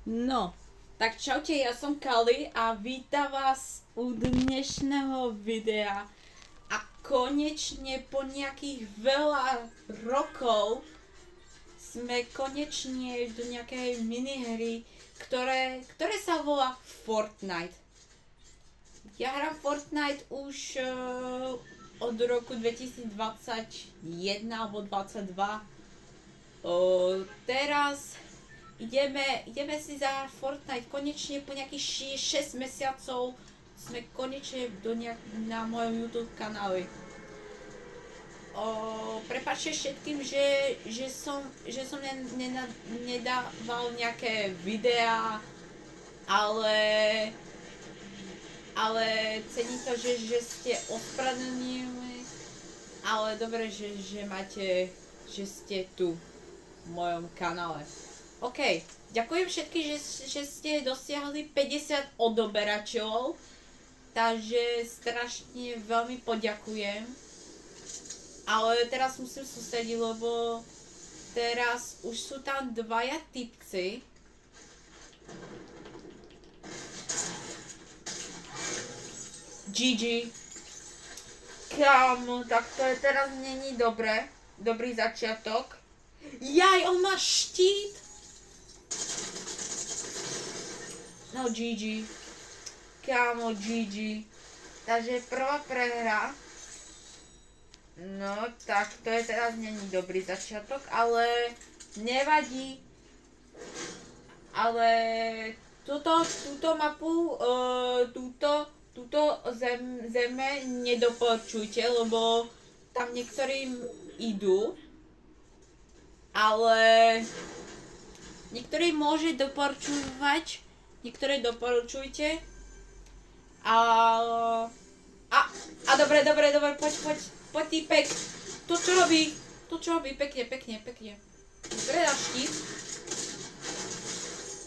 No, tak čaute, ja som Kali a vítam vás u dnešného videa. A konečne po nejakých veľa rokov sme konečne do nejakej minihry, ktoré sa volá Fortnite. Ja hrám Fortnite už od roku 2021 alebo 2022. Teraz ideme si zahrať Fortnite. Konečne po nejakých 6 mesiacov sme konečne na mojom YouTube kanáli. Prepáčte všetkým, že som nedával nejaké videá, ale cením to, že ste ospravedlnili, ale dobre, že ste tu v mojom kanále. OK, ďakujem všetkým, že ste dosiahli 50 odoberateľov, takže strašne veľmi poďakujem. Ale teraz musím sústrediť, lebo teraz už sú tam dvaja typci. GG. Kámo, tak to je teraz není dobrý začiatok. Jaj, on má štít. No GG. Kámo, GG. Takže prvá prehra. No, tak to je teraz není dobrý začiatok, ale nevadí. Ale túto mapu, túto zeme nedoporučujte, lebo tam niektorým idú. Ale niektorí môže doporučovať, niektoré doporučujte. A dobre, poď týpek. To čo robí, pekne. Dobre, dáš štít.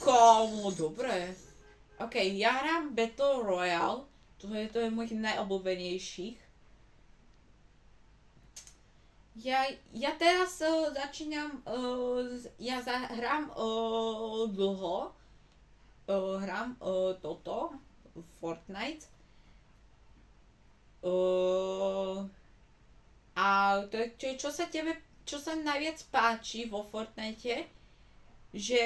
Komu, dobre. OK, ja hrám Battle Royale, to je mojich najobľúbenejších. Ja teraz začínam, ja hrám dlho, hrám toto, Fortnite. A to je, čo sa najviac páči vo Fortnite, že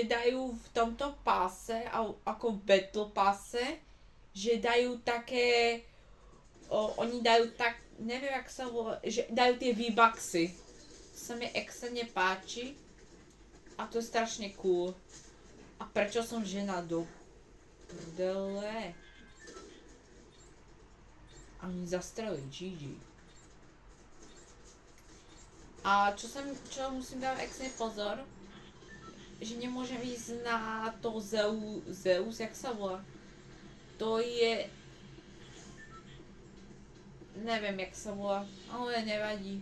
dajú v tomto páse, ako v Battle páse, že dajú také, oni dajú tak, neviem jak sa volá, že dajú tie V-Bucksy. To sa mi extrémne páči a to je strašne cool. A prečo som žena do prdele? A oni zastrelili, GG. A čo musím dávať extrémne pozor, že nemôžem ísť na to Zeus, jak sa volá. To je... Neviem, jak sa volá, ale nevadí.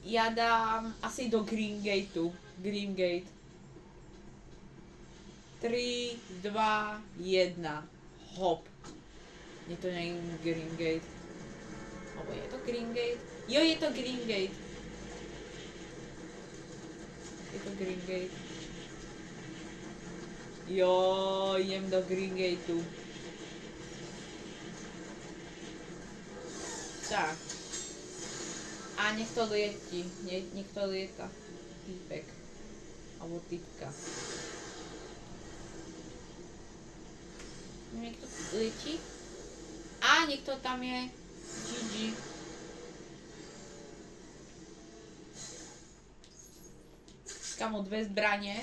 Ja dám asi do Green Gateu. Green Gate. 3, 2, 1. Hop. Je to nie Green Gate. Alebo je to Green Gate? Jo, je to Green Gate. Je to Green Gate. Jo, idem do Green Gateu. Tak. A nech to lieti. Nech to lieta. Týpek. Alebo týpka. Niekto lieti. A niekto tam je. GG. Kamo, 2 zbranie.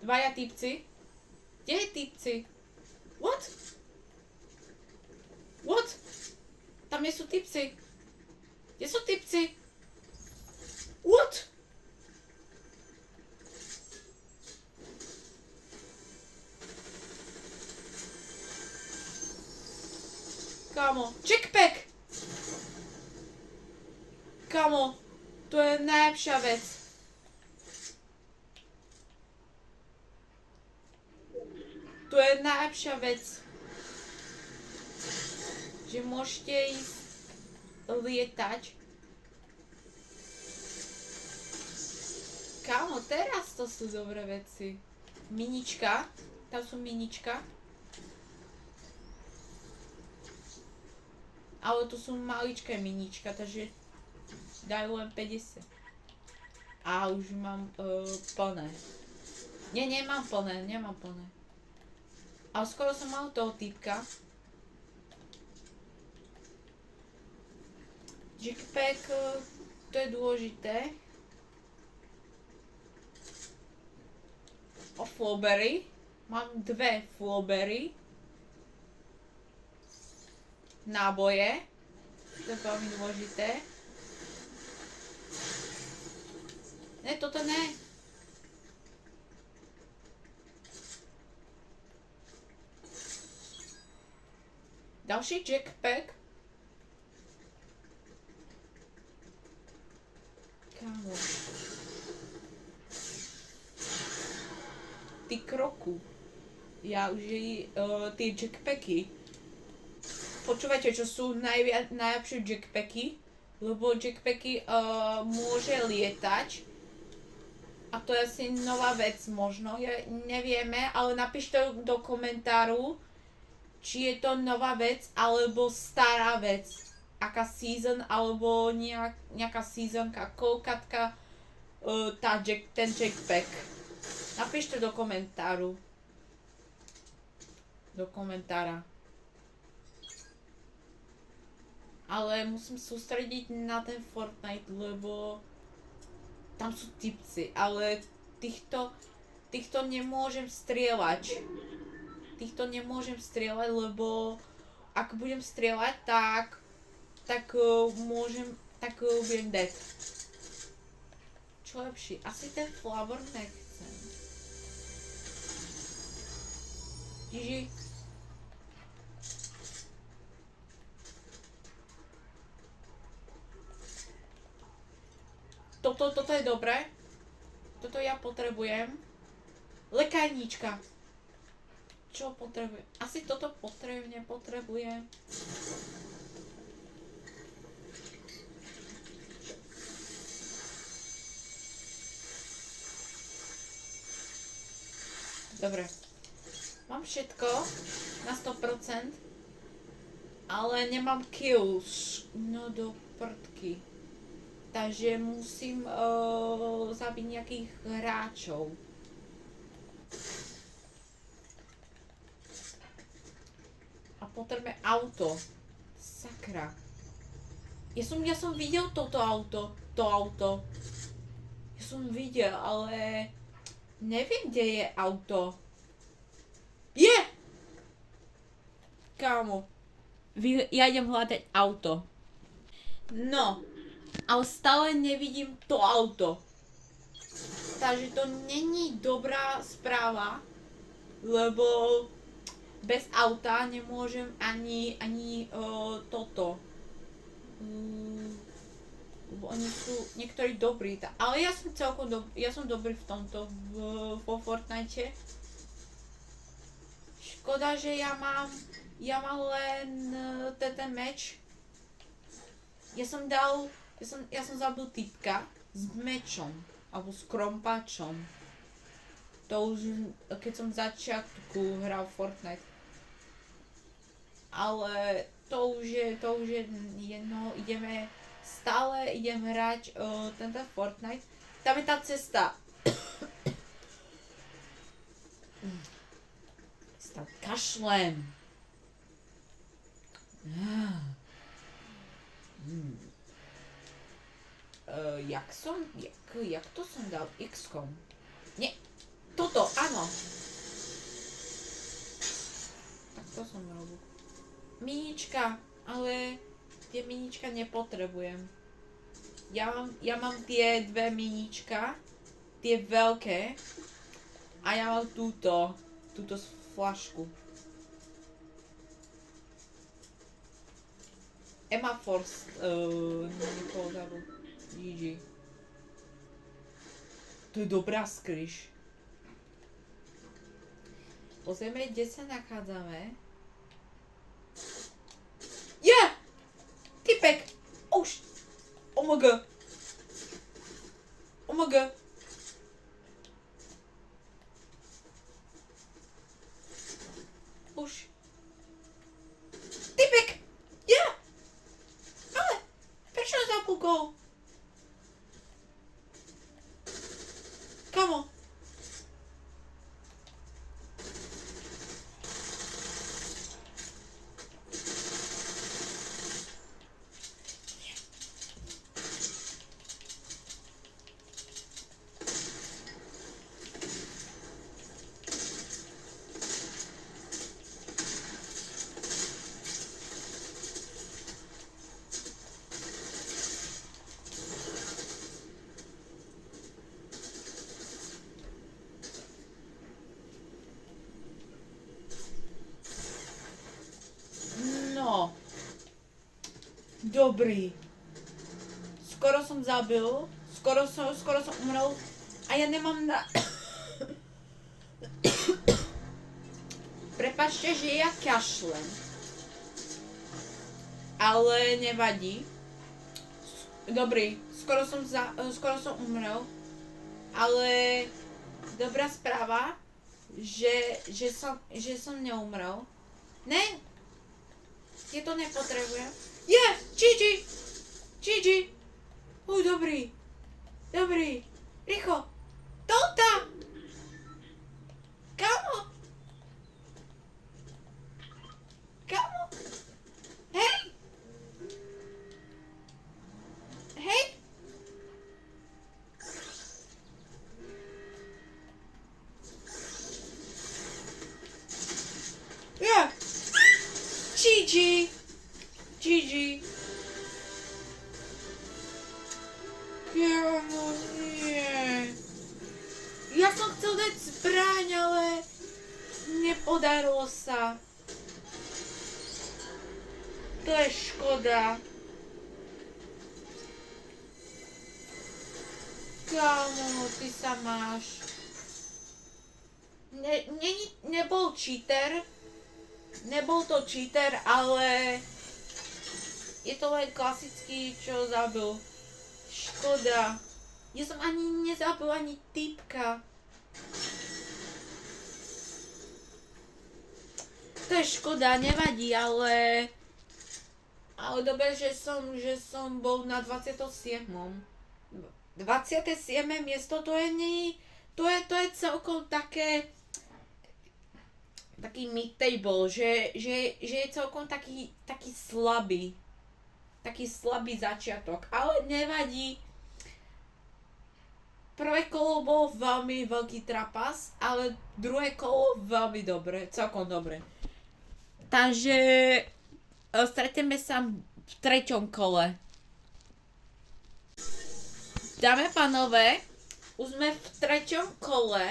Dvaja typci. Kde je typci? What? Tam nie sú typci. Kde sú typci? What? Kámo, checkpack! Kámo, to je najlepšia vec. To je najlepšia vec. Že môžete ísť lietať. Kámo, teraz to sú dobré veci. Minička. Tam sú minička. Ale tu sú maličké minička, takže dajú len 50. A už mám plné. Nie, nemám plné. Ale skoro som mal toho typka. Jackpack, to je dôležité. O flowberry. Mám 2 flowberry. Náboje. To je veľmi dôležité. Ne, toto ne. Ďalší jackpack. Kámo. Ty kroku. Ja už tie jackpacky. Počúvajte, čo sú najlepšie jackpacky. Lebo jackpacky môže lietať. A to je asi nová vec možno. Nevieme, ale napíšte do komentáru, či je to nová vec alebo stará vec. Aká season alebo nejaká seasonka, koľkatka ten jackpack. Napíšte do komentáru. Do komentára. Ale musím sústrediť na ten Fortnite, lebo tam sú typci, ale týchto nemôžem strieľať. Lebo ak budem strieľať, tak budem dead. Čo lepší? Asi ten flavor nechcem. GG. Toto je dobré. Toto ja potrebujem. Lekárnička. Čo potrebujem? Asi toto nepotrebujem. Dobre. Mám všetko na 100%. Ale nemám kills. No do prdky. Takže musím zabiť nejakých hráčov. A potrebujeme auto. Sakra. Ja som videl toto auto. To auto. Ja som videl, ale neviem, kde je auto. Je! Kámo. Ja idem hľadať auto. No. Ale stále nevidím to auto. Takže to není dobrá správa, lebo bez auta nemôžem ani toto. Lebo oni sú niektorí dobrí, ale ja som ja som dobrý v tomto, vo Fortnite. Škoda, že ja mám len ten meč. Ja som zabil typka s mečom, alebo s krompačom. To už, keď som v začiatku hral Fortnite. Ale to už je jedno, stále idem hrať tento Fortnite. Tam je tá cesta. Kašlem. Jak to som dal? X-kom. Nie, toto, áno. Tak to som robil. Minička, ale tie minička nepotrebujem. Ja mám tie 2 minička, tie veľké. A ja mám túto flašku. Emma Force, niekoho zabil. GG. To je dobrá skryš. Pozrieme, kde sa nachádzame. Yeah! Typek! OMG. OMG. Už. Typek! Ja! Ale prečo zabugol? Kamo? No. Dobrý. Skoro som zabil. Skoro som umrel. A ja nemám na... Prepačte, že ja kašlem. Ale nevadí. Dobrý. Skoro som umrel. Ale... Dobrá správa. Že som neumrel. Ne? Ja to nepotrebujem. GG. Dobrý. Rýchlo. Tota! Kamo? Hej! Ja! GG. Kamo, nie. Ja som chcel dať zbraň, ale nepodarilo sa. To je škoda. Kamo, ty sa máš. Nebol cheater. Nebol to cheater, ale je to len klasický, čo zabil. Škoda. Ja som ani nezabil ani typka. To je škoda, nevadí, ale dobre, že som bol na 27. 27. miesto, to je celkom taký mid-table, že je celkom taký slabý. Taký slabý začiatok, ale nevadí. Prvé kolo bol veľmi veľký trapas, ale druhé kolo veľmi dobre, celkom dobre. Takže stretneme sa v treťom kole. Dáme panové, už sme v treťom kole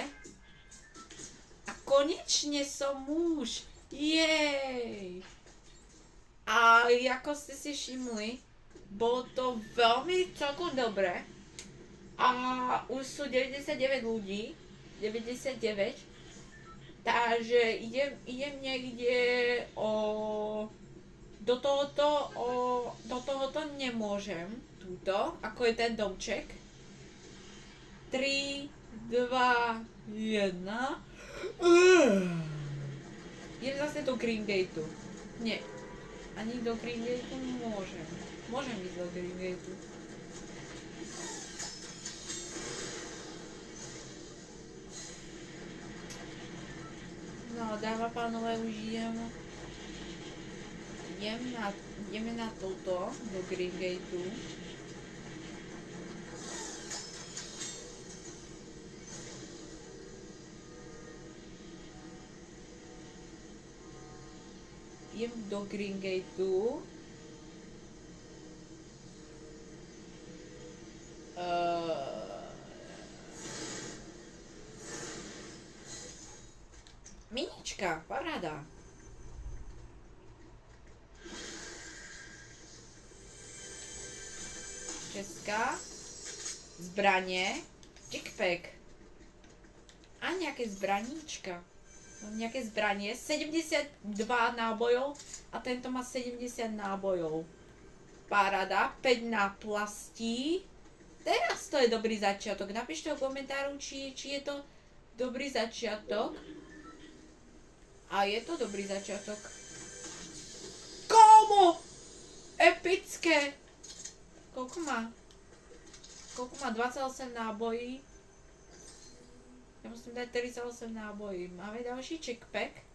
a konečne som muž. Jej! A ako ste si všimli, bolo to veľmi celkom dobré. A už sú 99 ľudí, 99. Takže idem niekde do tohoto nemôžem, túto, ako je ten domček. 3, 2, 1. Idem zase do Green Gateu. Nie. Ani do Green Gateu môžem. Môžem ísť do Green Gateu. No, dámy a pánové, už ideme na toto, do Green Gateu. Idem do Green Gateu. Minička, paráda. Česká. Zbranie. Jackpack. A nejaké zbraníčka. Mám nejaké zbranie. 72 nábojov a tento má 70 nábojov. Paráda, 5 náplastí. Teraz to je dobrý začiatok. Napíšte v komentáru, či je to dobrý začiatok. A je to dobrý začiatok. Kámo! Epické! Koľko má? 28 nábojí. Ja musím dať 38 nábojí. Máme ďalší checkpack.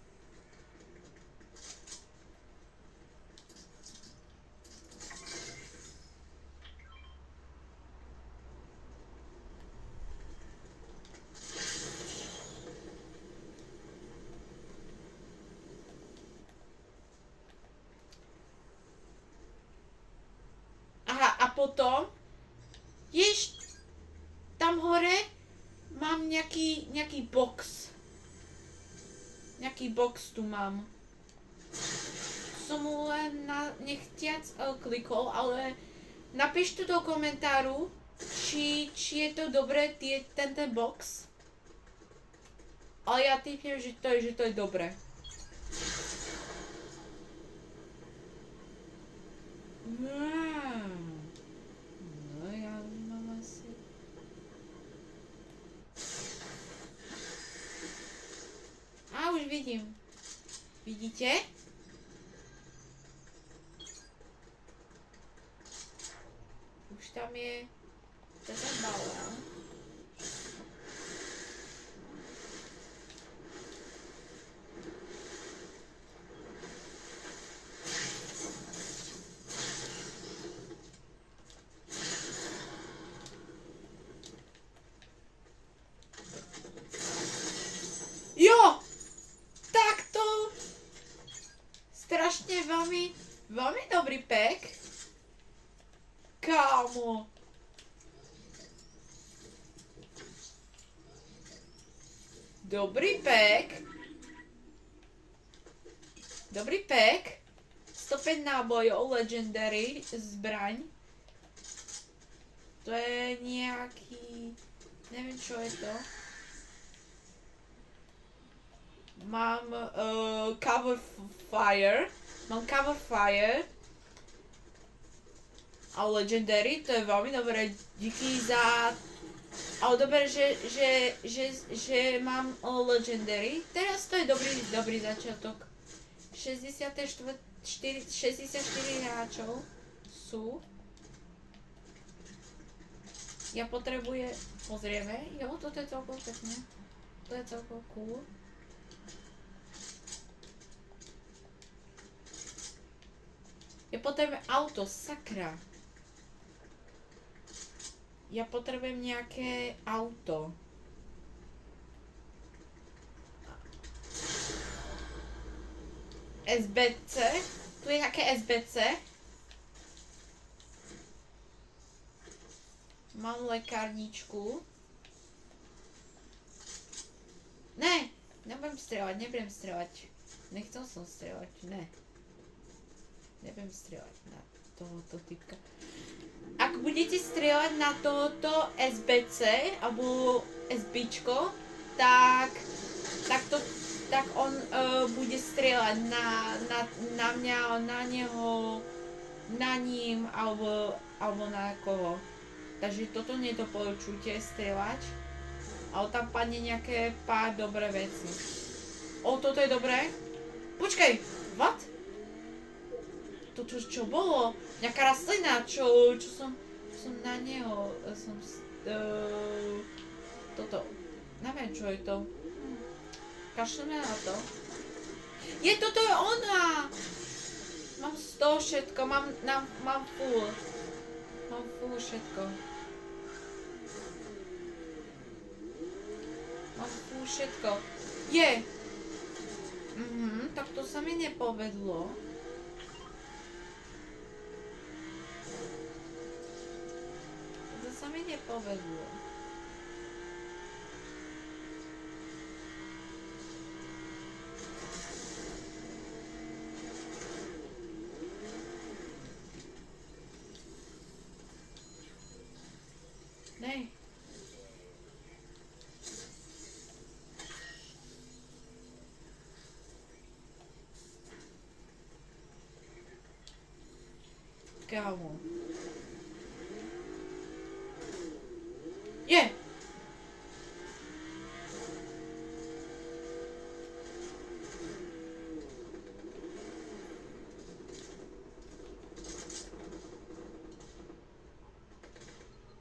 Aha, a potom tam hore mám nejaký box. Nejaký box tu mám. Som len nechtiac klikol, ale napíšte do komentáru, či je to dobré tento box. Ale ja typnem, že to je dobré. No ja mám asi... A už vidím. Vidíte? Už tam je ten balón. Jo! Takto! Strašne veľmi dobrý pack. Kámo. Dobrý pack. Dobrý pack. 105 nábojov, legendary zbraň. To je nejaký... Neviem, čo je to. Mám cover fire. Mám cover fire. A legendary, to je veľmi dobré. Díky za... Ale dobre, že mám legendary. Teraz to je dobrý začiatok. 64 hráčov sú. Ja potrebujem... Pozrieme. Jo, toto je celkom pekné. To je celkom cool. Ja potrebujem auto, sakra. Ja potrebujem nejaké auto. SBC? Tu je nejaké SBC? Mám lekárničku. Ne, nebudem strieľať. Nechcel som strieľať, ne. Nebudem strieľať na tohoto typka. Ak budete strieľať na tohoto SBC alebo SBčko, tak on bude strieľať na mňa, na neho, na ním alebo na koho. Takže toto nedoporučujte strieľať. Ale tam padne nejaké pár dobré veci. O, toto je dobré. Počkaj, what? Toto čo bolo? Nejaká rastlina, čo som na neho, toto, neviem čo je to. Kašleme na to. Toto je ona! Mám z toho všetko, mám full. Mám full všetko. Mám full všetko. Je! Tak to sa mi nepovedlo. Sa mi nepovedlo. Ne. Kámo. Je!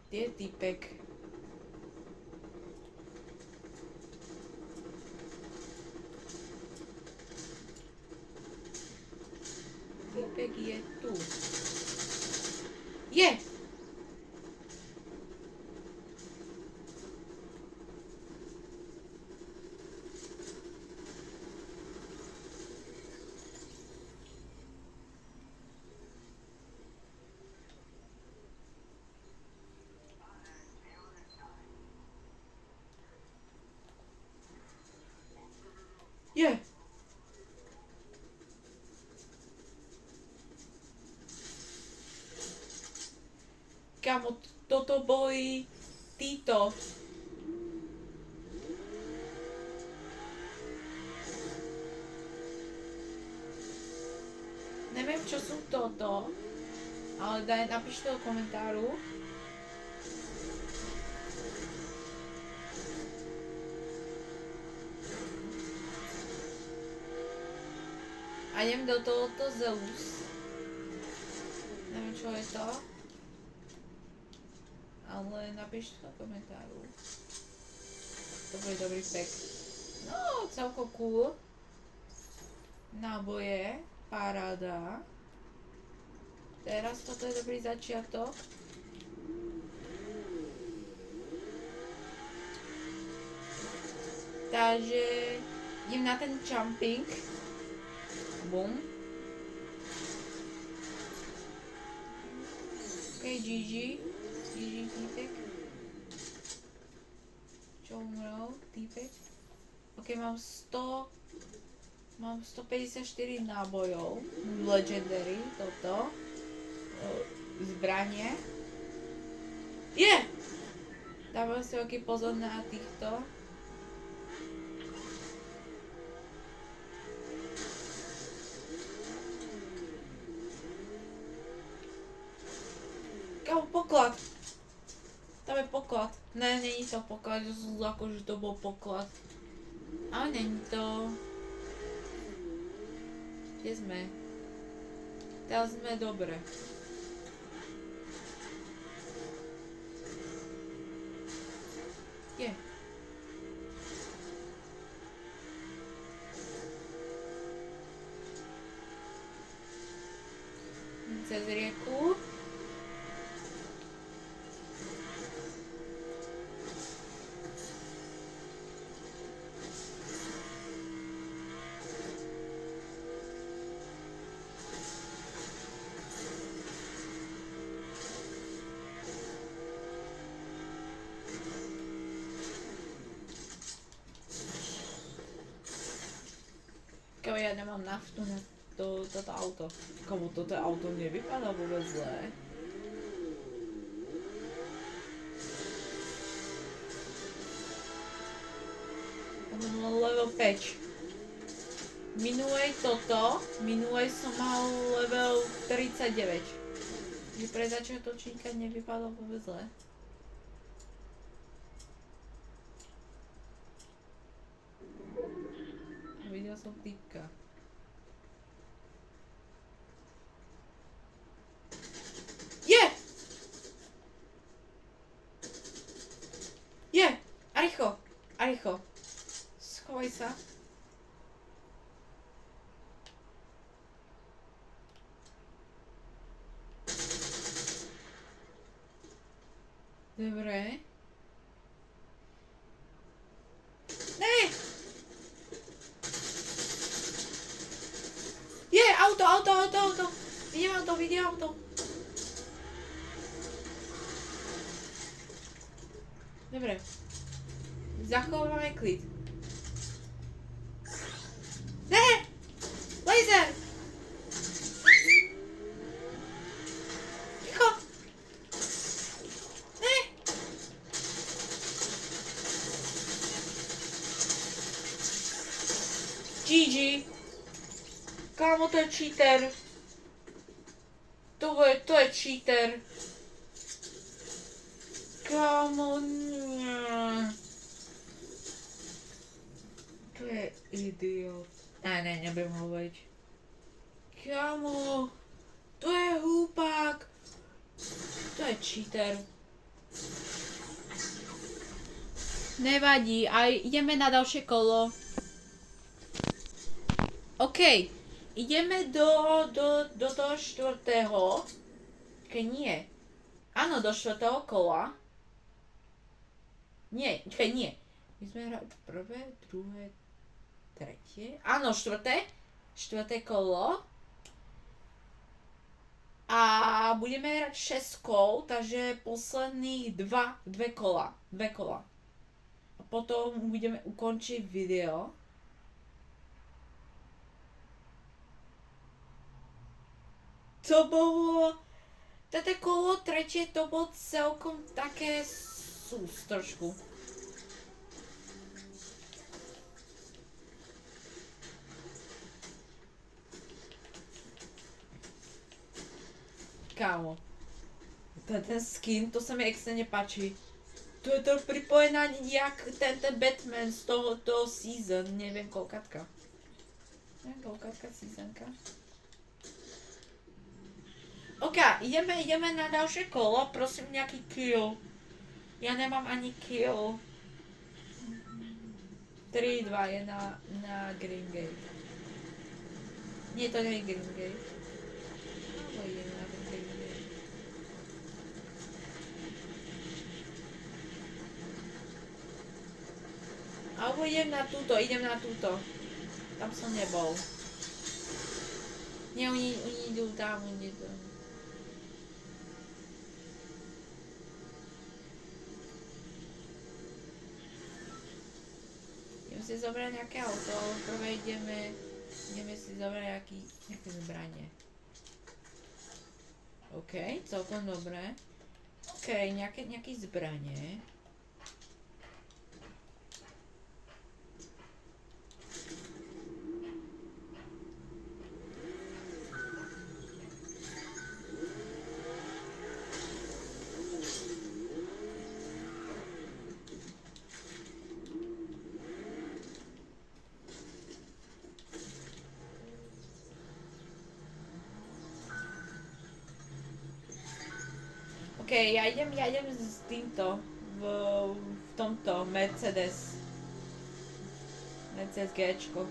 Kde je týpek? Týpek je tu. Je! Je! Kámo, toto boli títo. Neviem, čo sú toto, ale napíšte do komentáru. A idem do tohoto Zeus. Neviem, čo je to. Ale napíšte do komentáru. To bude dobrý pek. No, celko cool. Náboje. Paráda. Teraz toto je dobrý začiatok. Takže idem na ten jumping. Bum. Ok, GG. GG týpek. Čo umrel? Týpek. Ok, mám 154 nábojov. Legendary, toto. Zbranie. Je! Dávam si veľký pozor na týchto. Kámo, poklad. Tam je poklad. Ne, není to poklad, akože to bol poklad. Ale není to. Kde sme? Teraz sme dobre. Je. Cez rieku. Ja nemám naftu na toto auto. Komu toto auto nevypadá vôbec zlé. Level 5. Minulej som mal level 39. Že pre začiatočníka nevypadá vôbec zlé. Videl som týpka. Je! Je! A rýchlo. Schovaj sa. Dobre. Ne! Je, auto. Vidím auto. Dobre. Zachováme klid. Ne! Laser! Ticho! Ne! GG. Kámo, to je cheater. To je cheater. Kámo, nie. To je idiot. Ne, nebudem hovoriť. Kámo, to je hlupák. To je cheater. Nevadí, a ideme na ďalšie kolo. OK, ideme do toho štvrtého. Keď nie. Áno, do štvrtého kola. Nie. My sme hrali prvé, druhé, tretie. Áno, štvrté kolo. A budeme hrať 6 kol, takže posledných dve kola. A potom budeme ukončiť video. To bolo... Toto kolo tretie to bolo celkom také trošku. Kámo. Ten skin, to sa mi extrémne páči. To je to pripojená jak ten Batman z toho season, neviem koľkatka. Seasonka. OK, ideme na ďalšie kolo, prosím nejaký kill. Ja nemám ani kill. 3-2 je na Green Gate. Nie, to nie je Green Gate. Ale je na Green Gate. Alebo idem na túto. Tam som nebol. Nie, oni idú tam, si zobrať nejaké auto, ale prvé ideme si zobrať nejaké zbranie. OK, celkom dobré. OK, nejaké zbranie. OK, ja idem s týmto v tomto Mercedes Gčko.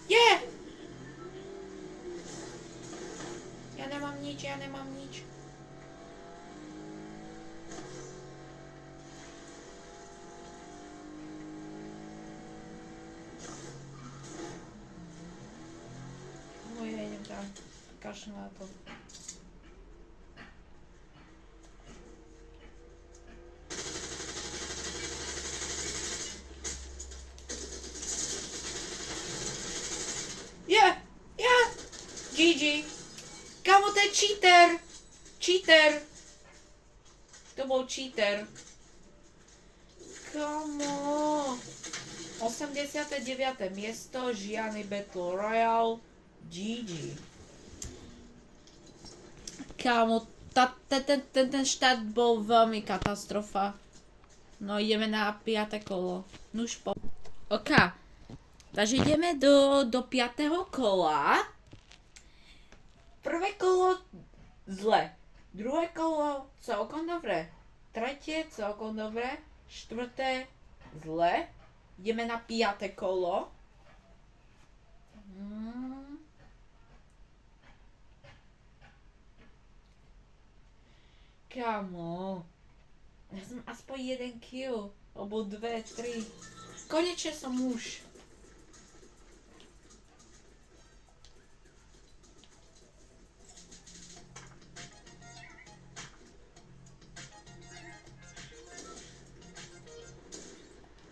Yeah! Ja nemám nič. Kašľ na to. Yeah! GG! Kámo, to je cheater! To bol cheater. Kámo! 89. miesto, žiadny Battle Royale. GG. Kámo, ten štát bol veľmi katastrofa. No ideme na 5. kolo. OK. Takže ideme do 5. kola. Prvé kolo zle. Druhé kolo celkom dobre. Tretie celkom dobre. Štvrté zle. Ideme na 5. kolo. Kámo, ja som aspoň 1 kill, alebo 2, 3. Konečne som muž.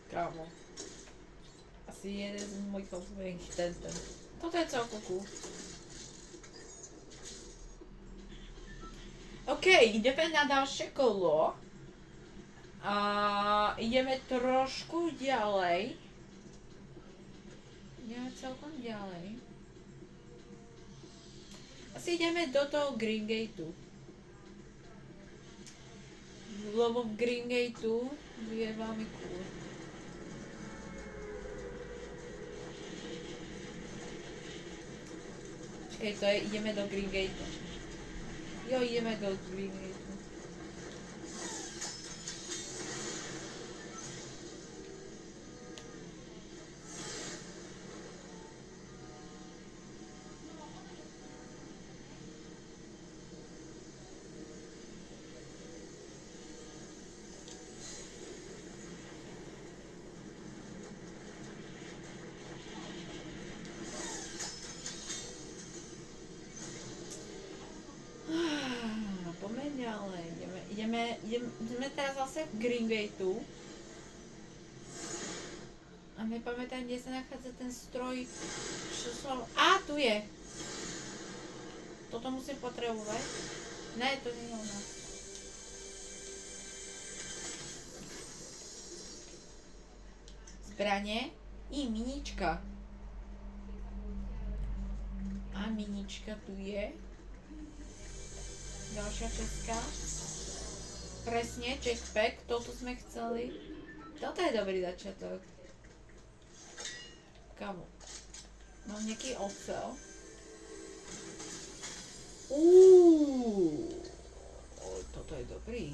Kámo. Asi jeden z mojich obľúbených ten. Toto je celkom cool. OK, ideme na ďalšie kolo. A ideme trošku ďalej. Ideme celkom ďalej. Asi ideme do toho Green Gateu. Lebo v Green Gateu je veľmi cool. Počkej, to je, ideme do Green Gateu. Jo, ideme do Green Gateu. Ideme teraz zase v Green Gateu. A nepamätám, kde sa nachádza ten stroj. Čo som... Á, tu je! Toto musím potrebovať. Ne, to nie je ona. Zbranie i minička. A minička tu je. Ďalšia česká. Presne, checkpack, toto sme chceli. Toto je dobrý začiatok. Kamo. Mám nejaký ocel. Toto je dobrý.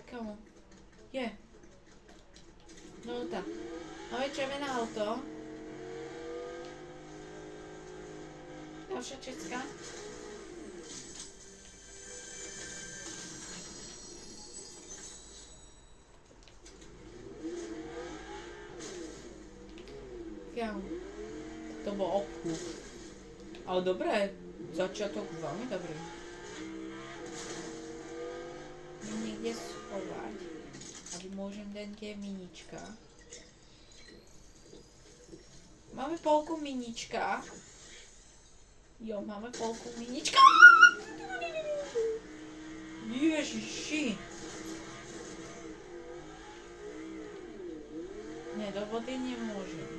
Kamo. Je. No tak. Máme červené auto. Ďalšia česká. Ja. To bol obchod. Ale dobré. Začiatok veľmi dobrý. Niekde schovať. Aby môžem dať tie minička. Máme polku minička. Jo, máme polku minička. Ježiši. Ne, do vody nemôžem.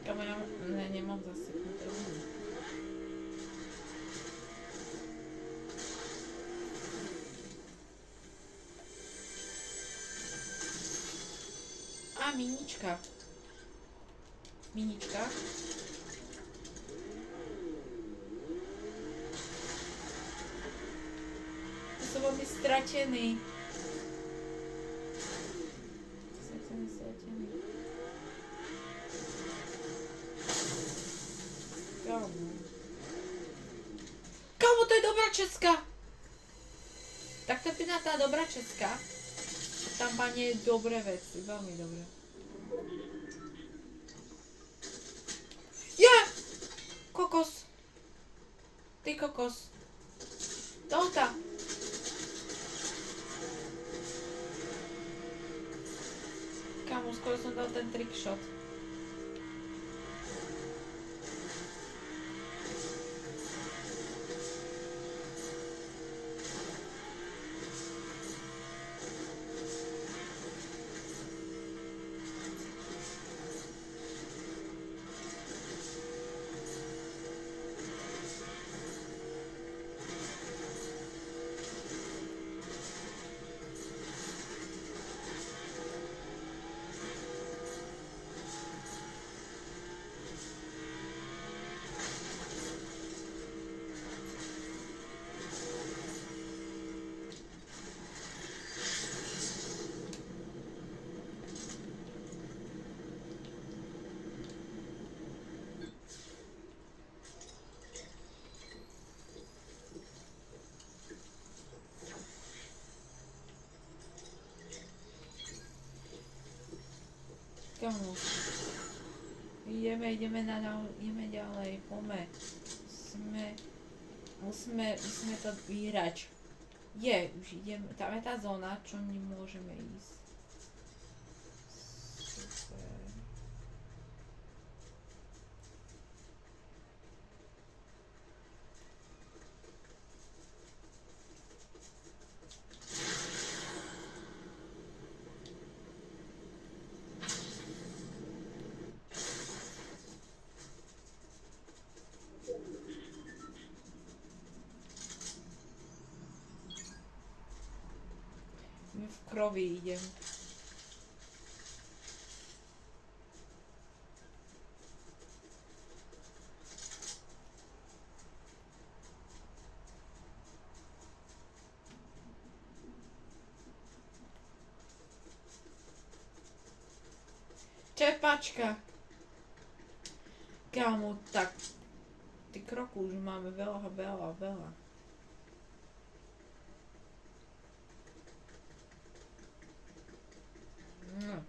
Kamo, ja nemám zaseknuté vody. A minička. Minička. Som veľmi stratený. Stratený. Kámo, to je dobrá česká. Tak to je tá dobrá česká. Tam má nie dobré veci, veľmi dobré. Kokos. Ty kokos. Tota. Kámo, skoro som dal ten trickshot. Kámo. Ideme ďalej, poďme. Musíme to vyhrať. Už ideme, tam je tá zóna, čo nemôžeme ísť. v krovi idem. Čepačka. Kámo, tak ty krokov už máme veľa. No.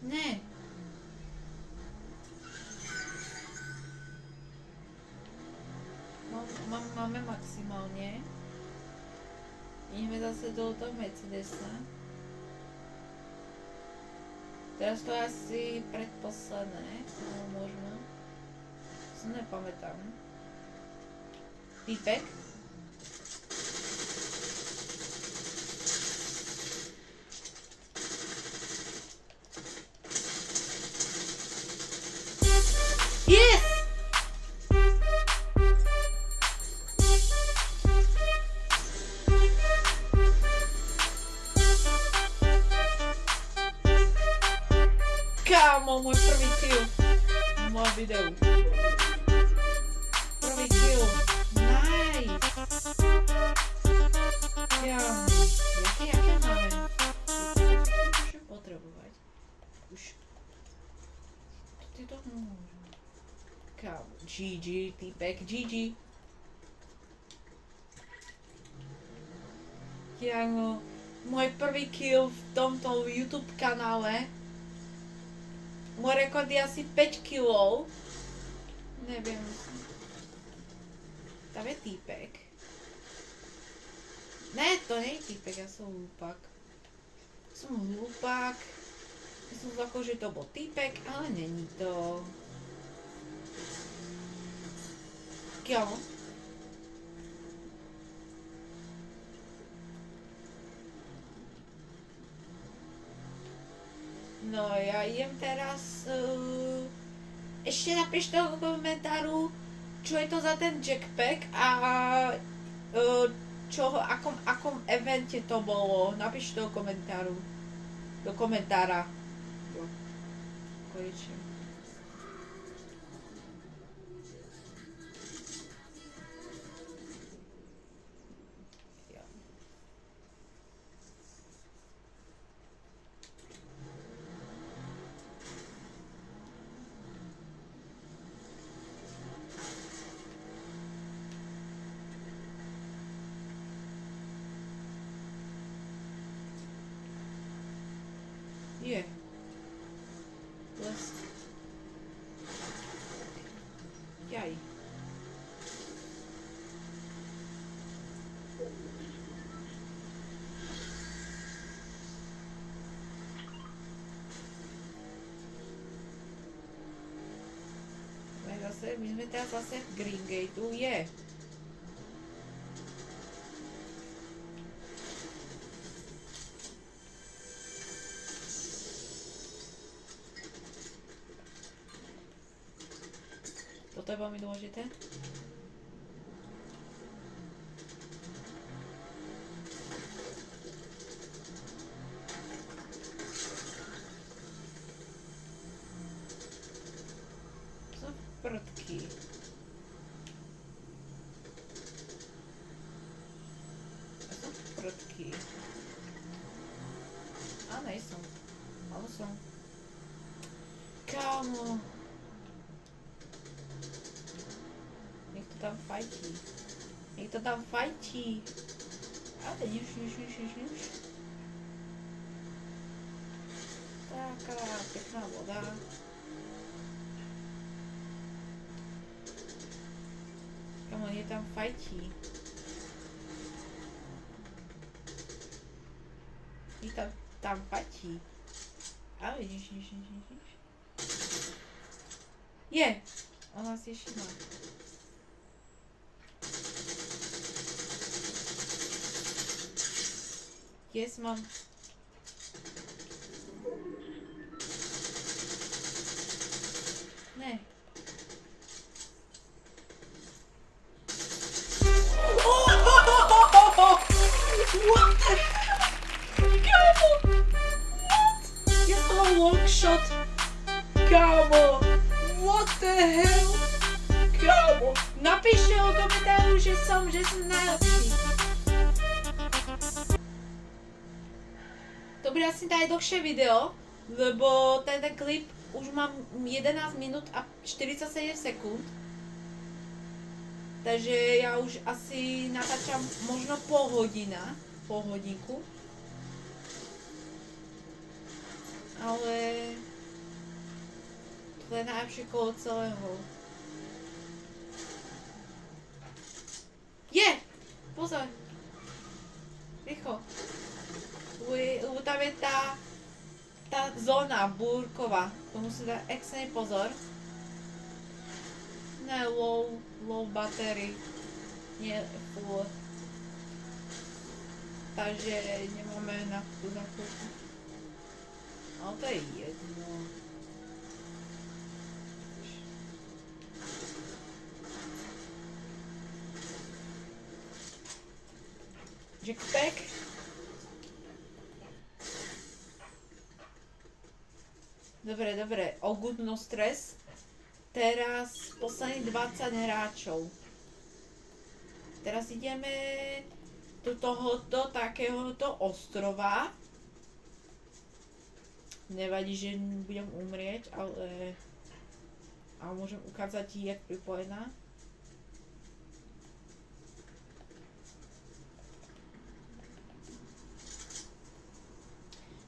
Ne. Máme maximálne. Ideme zase do toho Mercedesa. Teraz to je asi predposledné, možno. Si nepamätám. Týpek. Yes! Kámo, môj prvý kill v mojom videu. Prvý kill. Nice. Kámo, jaké máme? Môžem potrebovať. Už. Ty to môžem. Kámo, GG, týpek, GG. Kámo, môj prvý kill v tomto YouTube kanále. Môj rekord je asi 5 kg. Neviem. Tam je týpek. Ne, to nie je týpek, ja som hlupák. Myslím ako, že to bol týpek, ale není to. Kámo. No ja idem teraz, ešte napíšte do komentáru, čo je to za ten jackpack a akom evente to bolo. Napíšte do komentáru, do komentára. Konečne. Je. Les. Jaj. My sme teraz zase v Green Gateu. Je. Toto je veľmi dôležité. Som prdky. Ja som prdky. A nejsom. Ale som. Kámo. Tam fajtí. Niekto tam fajtí. Ale nič. Taká pekná voda. Kamo, je tam fajtí. Je tam fajtí. Ale nič. Je! Ona si všimla. Yes, mám. Ne. What the hell? Kámo! What? Ja som mal longshot. Kámo! What the hell? Kámo! Napíšte ho do komentáru, že som najlepší. To bude asi najdlhšie video, lebo ten klip už mám 11 minút a 47 sekúnd. Takže ja už asi natáčam možno pol hodinku. Ale to je najlepšie kolo celého. Pozor! Rýchlo. Lebo tam je tá zóna búrková. To musí dať extrémny pozor. Ne, low battery. Nie full. Takže nemáme naftu za chvíľku. Ale to je jedno. Jackpack. Dobre. All good, no stress. Teraz posledných 20 hráčov. Teraz ideme do tohoto takéhoto ostrova. Nevadí, že budem umrieť, ale môžem ukázať ti, jak pripojená.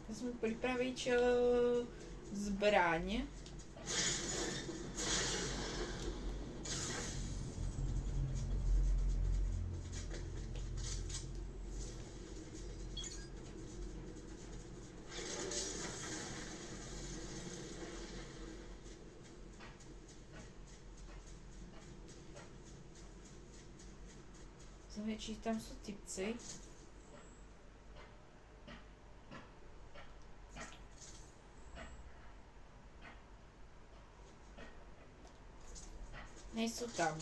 Musím pripraviť zbraň. Či tam sú typci. Nejsú tam.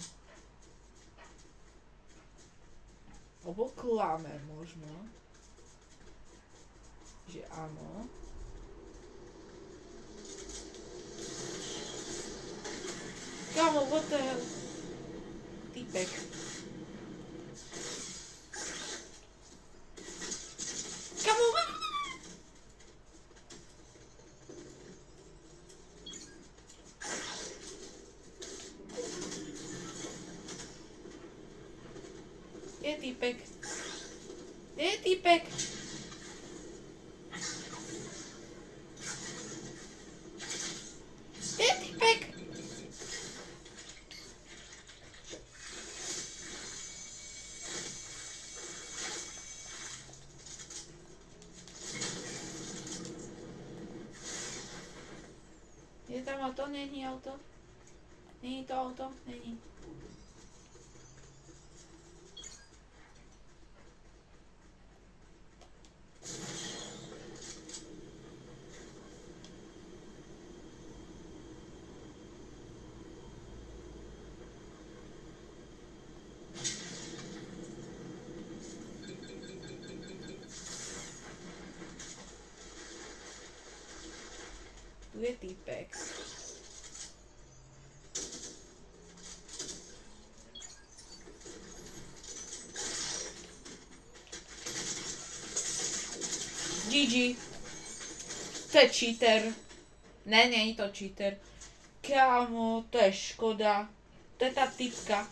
Obo klame možno. Že áno. Kámo, what the hell? Týpek. Kde je týpek? Je tam auto? Není auto? Není to auto? Není. Tu je týpek. GG. To je cheater. Ne, není to cheater. Kámo, to je škoda. To je tá typka.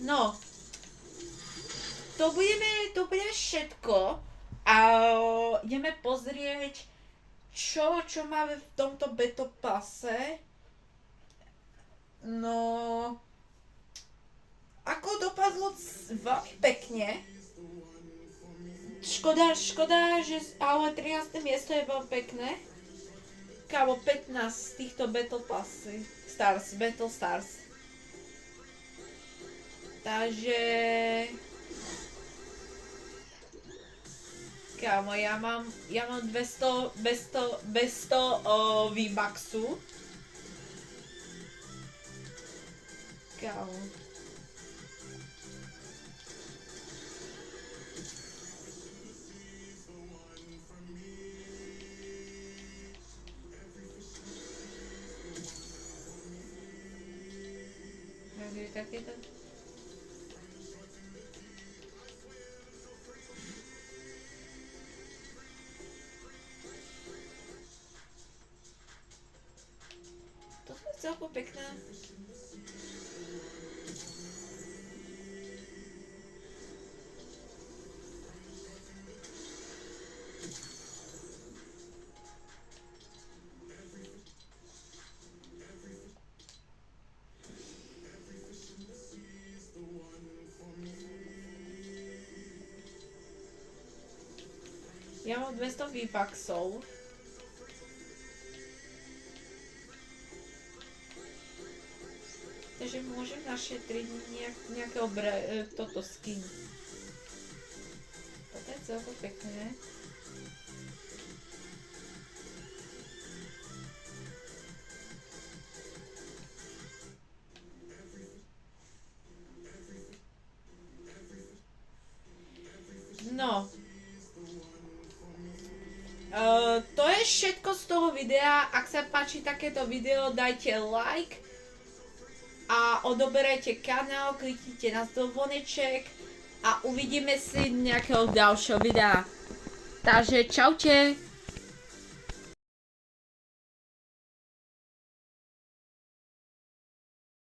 No. To bude všetko. A ideme pozrieť čo máme v tomto beta pase. No, ako dopadlo veľmi pekne. Škoda, že ale 13. miesto je veľmi pekné. Kámo, 15 z týchto Battle Stars. Takže kámo, ja mám 200 V-Bucksu. Kámo. takže takéto. To je celkom pekné. Ja mám 200 výfaxov. Takže môžem našetriť nejakého toto skin. Toto je celkom pekné. No. To je všetko z toho videa. Ak sa páči takéto video, dajte like a odoberajte kanál, kliknite na zvoneček a uvidíme si nejakého ďalšieho videa. Takže čaute.